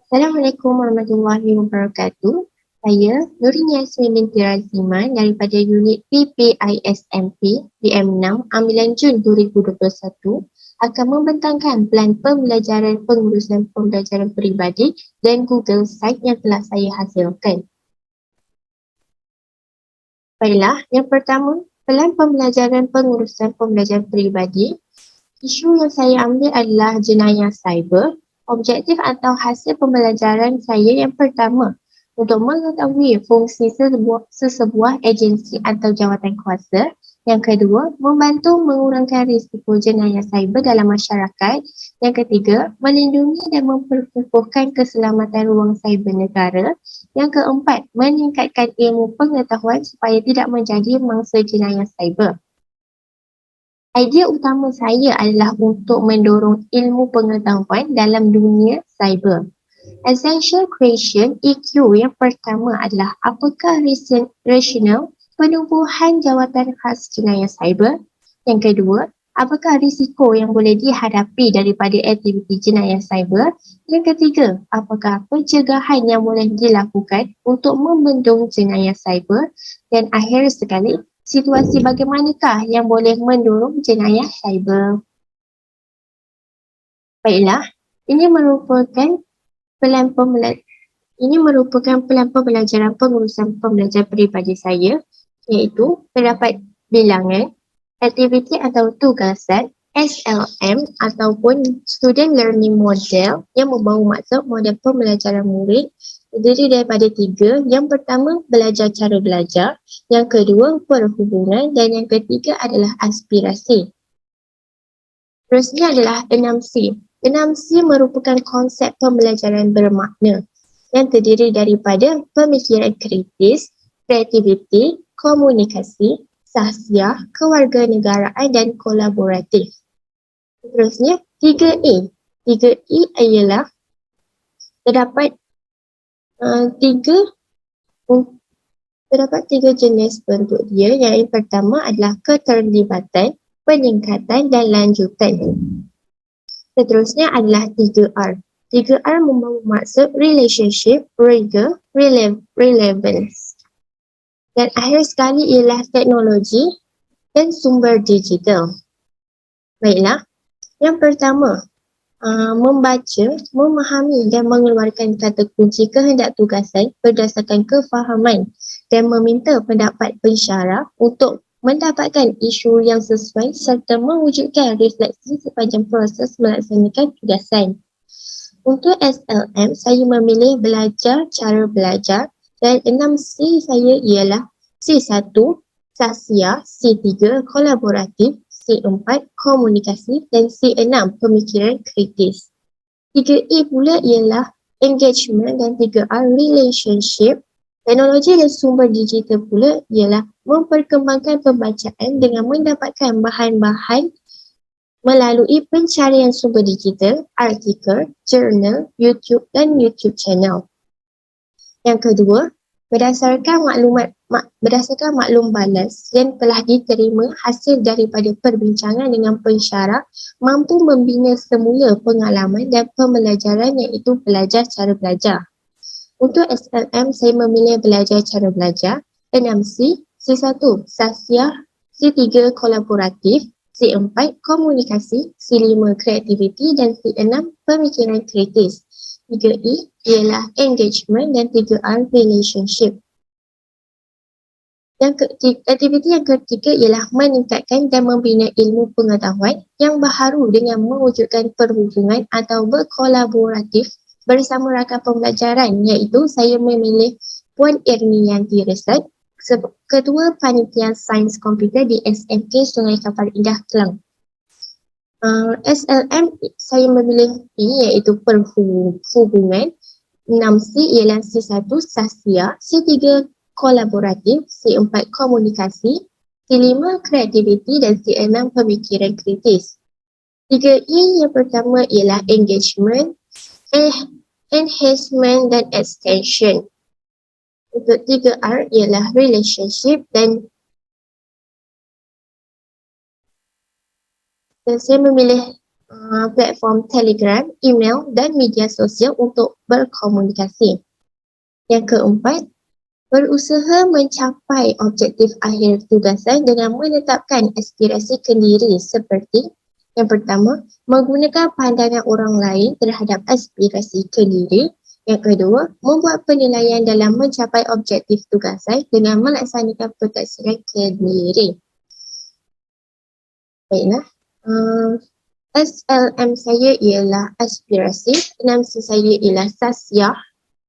Assalamualaikum warahmatullahi wabarakatuh. Saya Nurin Yasmin binti Raziman daripada unit PPISMP BM6 Ambilan Jun 2021 akan membentangkan pelan pembelajaran pengurusan pembelajaran peribadi dan Google Site yang telah saya hasilkan. Baiklah, yang pertama, pelan pembelajaran pengurusan pembelajaran peribadi. Isu yang saya ambil adalah jenayah cyber. Objektif atau hasil pembelajaran saya yang pertama, untuk mengetahui fungsi sesebuah agensi atau jawatan kuasa. Yang kedua, membantu mengurangkan risiko jenayah cyber dalam masyarakat. Yang ketiga, melindungi dan memperkukuhkan keselamatan ruang cyber negara. Yang keempat, meningkatkan ilmu pengetahuan supaya tidak menjadi mangsa jenayah cyber. Idea utama saya adalah untuk mendorong ilmu pengetahuan dalam dunia cyber. Essential question EQ yang pertama adalah apakah rasional penumbuhan jawatan khas jenayah cyber? Yang kedua, apakah risiko yang boleh dihadapi daripada aktiviti jenayah cyber? Yang ketiga, apakah pencegahan yang boleh dilakukan untuk membendung jenayah cyber? Dan akhir sekali, situasi bagaimanakah yang boleh mendorong jenayah cyber? Baiklah, ini merupakan pelan pembelajaran pengurusan pembelajaran peribadi saya, iaitu terdapat bilangan, aktiviti atau tugasan, SLM ataupun Student Learning Model yang membawa maksud model pembelajaran murid terdiri daripada 3. Yang pertama, belajar cara belajar. Yang kedua, perhubungan. Dan yang ketiga adalah aspirasi. Terusnya adalah 6C. 6C merupakan konsep pembelajaran bermakna yang terdiri daripada pemikiran kritis, kreativiti, komunikasi, sahsiah, kewarganegaraan dan kolaboratif. Terusnya 3E. 3E ialah terdapat tiga jenis bentuk dia. Yang pertama adalah keterlibatan, peningkatan dan lanjutan. Seterusnya adalah 3R. 3R membawa maksud relationship, rigor, relevance. Dan akhir sekali ialah teknologi dan sumber digital. Baiklah, yang pertama, membaca, memahami dan mengeluarkan kata kunci kehendak tugasan berdasarkan kefahaman dan meminta pendapat pensyarah untuk mendapatkan isu yang sesuai serta mewujudkan refleksi sepanjang proses melaksanakan tugasan. Untuk SLM, saya memilih belajar cara belajar dan 6C saya ialah C1, sahsiah, C3, kolaboratif, C4, komunikasi dan C6, pemikiran kritis. 3E pula ialah engagement dan 3R, relationship. Teknologi dan sumber digital pula ialah memperkembangkan pembacaan dengan mendapatkan bahan-bahan melalui pencarian sumber digital, artikel, jurnal, YouTube dan YouTube channel. Yang kedua, berdasarkan maklum balas yang telah diterima hasil daripada perbincangan dengan pensyarah mampu membina semula pengalaman dan pembelajaran iaitu belajar cara belajar. Untuk SLM, saya memilih belajar cara belajar. 6C, C1, sahsiah, C3, kolaboratif, C4, komunikasi, C5, kreativiti dan C6, pemikiran kritis. 3E ialah engagement dan 3R, relationship. Aktiviti yang ketiga ialah meningkatkan dan membina ilmu pengetahuan yang baharu dengan mewujudkan perhubungan atau berkolaboratif bersama rakan pembelajaran, iaitu saya memilih Puan Irnianti Resat, Ketua Panitia Sains Komputer di SMK Sungai Kapal Indah, Kelang. SLM saya memilih ini iaitu perhubungan. 6C ialah C1 sahsiah, C3 kolaboratif, C4 komunikasi, C5 kreativiti dan C6 pemikiran kritis. 3E yang pertama ialah engagement, enhancement dan extension. Untuk 3R ialah relationship dan saya memilih platform Telegram, email dan media sosial untuk berkomunikasi. Yang keempat, berusaha mencapai objektif akhir tugasan dengan menetapkan aspirasi kendiri seperti yang pertama, menggunakan pandangan orang lain terhadap aspirasi kendiri. Yang kedua, membuat penilaian dalam mencapai objektif tugasan dengan melaksanakan pentaksiran kendiri. Baiklah, SLM saya ialah aspirasi, NAMC saya ialah sasiah,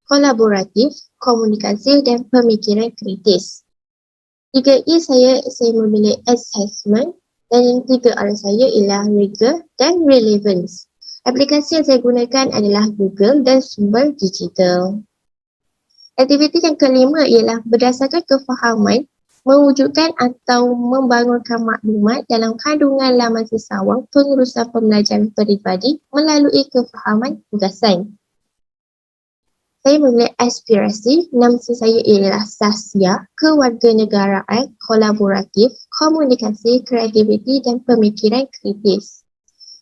kolaboratif, komunikasi dan pemikiran kritis. 3E saya memilih assessment dan yang 3R saya ialah rigor dan relevance. Aplikasi yang saya gunakan adalah Google dan sumber digital. Aktiviti yang kelima ialah berdasarkan kefahaman, mewujudkan atau membangunkan maklumat dalam kandungan laman sesawang pengurusan pembelajaran peribadi melalui kefahaman tugasan. Saya memilih aspirasi, nama saya ialah sasiah, kewarganegaraan, kolaboratif, komunikasi, kreativiti dan pemikiran kritis.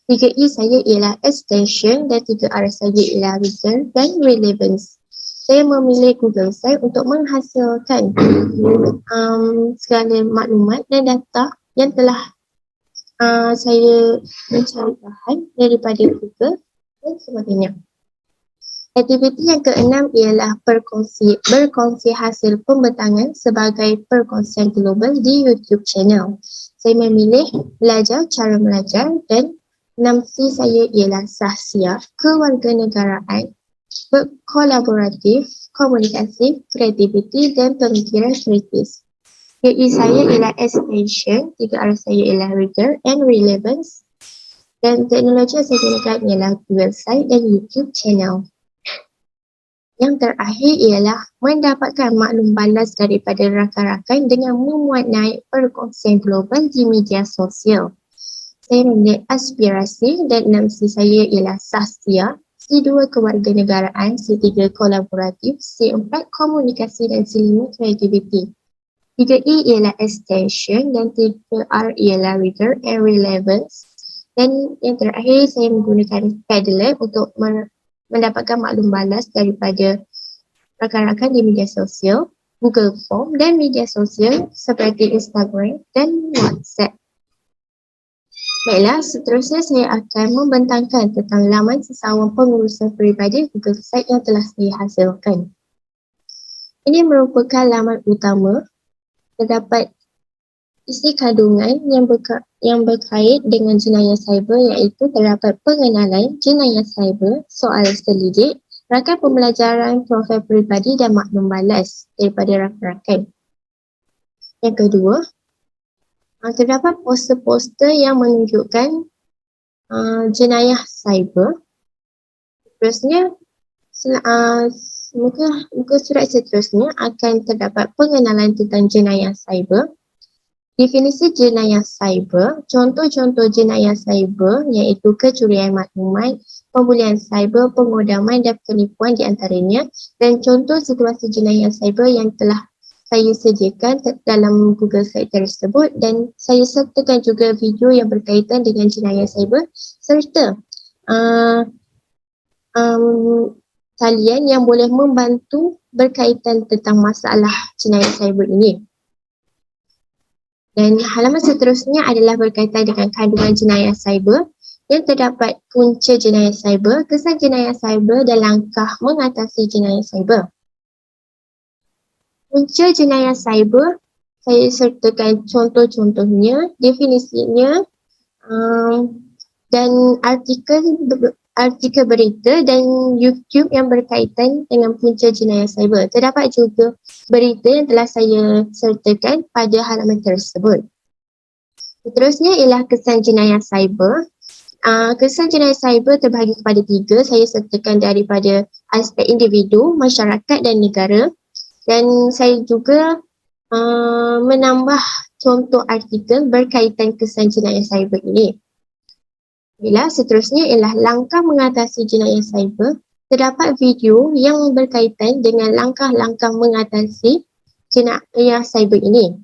3E saya ialah extension dan 3R saya ialah return dan relevance. Saya memilih Google Site untuk menghasilkan segala maklumat dan data yang telah saya mencari bahan daripada Google dan sebagainya. Aktiviti yang keenam ialah berkongsi hasil pembentangan sebagai perkongsian global di YouTube channel. Saya memilih belajar cara belajar dan NAMC saya ialah sasiah, kewarganegaraan, kolaboratif, komunikasi, kreativiti dan pemikiran kritis. 3E saya ialah extension, 3R saya ialah rigor and relevance dan teknologi yang saya gunakan ialah Google Site dan YouTube channel. Yang terakhir ialah mendapatkan maklum balas daripada rakan-rakan dengan memuat naik perkongsian global di media sosial. Saya memilih aspirasi dan NAMC saya ialah sasiah, C2 kewarganegaraan, C3 kolaboratif, C4 komunikasi dan C5 kreativiti. 3E ialah extension dan 3R ialah rigor and relevance. Dan yang terakhir saya menggunakan Padlet untuk mendapatkan maklum balas daripada rakan-rakan di media sosial, Google Form dan media sosial seperti Instagram dan WhatsApp. Baiklah, seterusnya saya akan membentangkan tentang laman sesawang pengurusan peribadi Google Site yang telah saya hasilkan. Ini merupakan laman utama. Terdapat isi kandungan yang berkait dengan jenayah cyber iaitu terdapat pengenalan jenayah cyber, soal selidik, rakan pembelajaran profil peribadi dan maklum balas daripada rakan-rakan. Yang kedua, terdapat poster-poster yang menunjukkan jenayah cyber. Seterusnya, muka surat seterusnya akan terdapat pengenalan tentang jenayah cyber. Definisi jenayah cyber, contoh-contoh jenayah cyber iaitu kecurian maklumat, pembulian cyber, pengodaman dan penipuan di antaranya dan contoh situasi jenayah cyber yang telah saya sediakan dalam Google Site tersebut dan saya sertakan juga video yang berkaitan dengan jenayah cyber serta talian yang boleh membantu berkaitan tentang masalah jenayah cyber ini. Dan halaman seterusnya adalah berkaitan dengan kandungan jenayah cyber yang terdapat punca jenayah cyber, kesan jenayah cyber dan langkah mengatasi jenayah cyber. Punca jenayah cyber, saya sertakan contoh-contohnya, definisinya dan artikel berita dan YouTube yang berkaitan dengan punca jenayah cyber. Terdapat juga berita yang telah saya sertakan pada halaman tersebut. Seterusnya ialah kesan jenayah cyber. Kesan jenayah cyber terbahagi kepada 3. Saya sertakan daripada aspek individu, masyarakat dan negara. Dan saya juga menambah contoh artikel berkaitan kesan jenayah cyber ini. Seterusnya ialah langkah mengatasi jenayah cyber. Terdapat video yang berkaitan dengan langkah-langkah mengatasi jenayah cyber ini.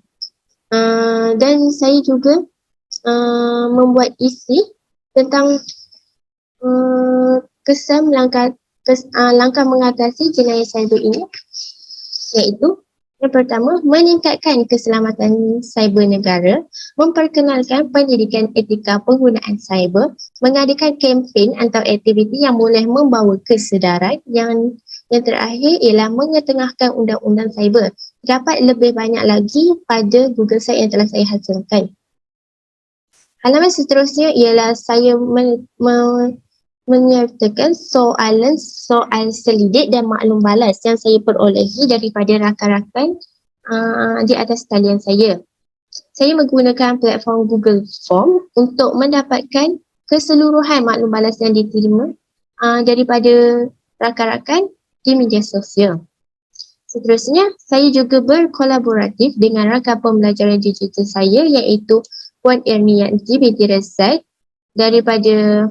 Dan saya juga membuat isi tentang kesan langkah mengatasi jenayah cyber ini, iaitu yang pertama, meningkatkan keselamatan cyber negara, memperkenalkan pendidikan etika penggunaan cyber, mengadakan kempen atau aktiviti yang boleh membawa kesedaran. Yang terakhir ialah mengetengahkan undang-undang cyber. Dapat lebih banyak lagi pada Google Site yang telah saya hasilkan. Halaman seterusnya ialah saya menyertakan soalan soal selidik dan maklum balas yang saya perolehi daripada rakan-rakan di atas talian saya. Saya menggunakan platform Google Form untuk mendapatkan keseluruhan maklum balas yang diterima daripada rakan-rakan di media sosial. Seterusnya, saya juga berkolaboratif dengan rakan pembelajaran digital saya iaitu Puan Ernianti binti Razak daripada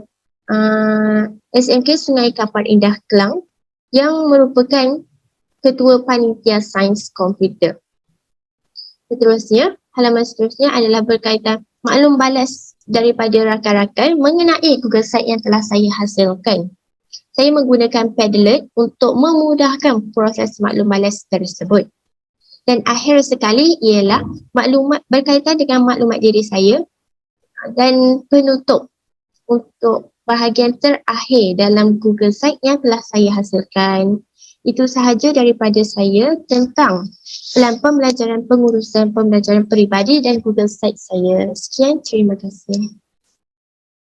SMK Sungai Kapar Indah Kelang yang merupakan Ketua Panitia Sains Komputer. Halaman seterusnya adalah berkaitan maklum balas daripada rakan-rakan mengenai Google Site yang telah saya hasilkan. Saya menggunakan Padlet untuk memudahkan proses maklum balas tersebut. Dan akhir sekali ialah maklumat berkaitan dengan maklumat diri saya dan penutup untuk bahagian terakhir dalam Google Site yang telah saya hasilkan. Itu sahaja daripada saya tentang pelan pembelajaran pengurusan pembelajaran peribadi dan Google Site saya. Sekian, terima kasih.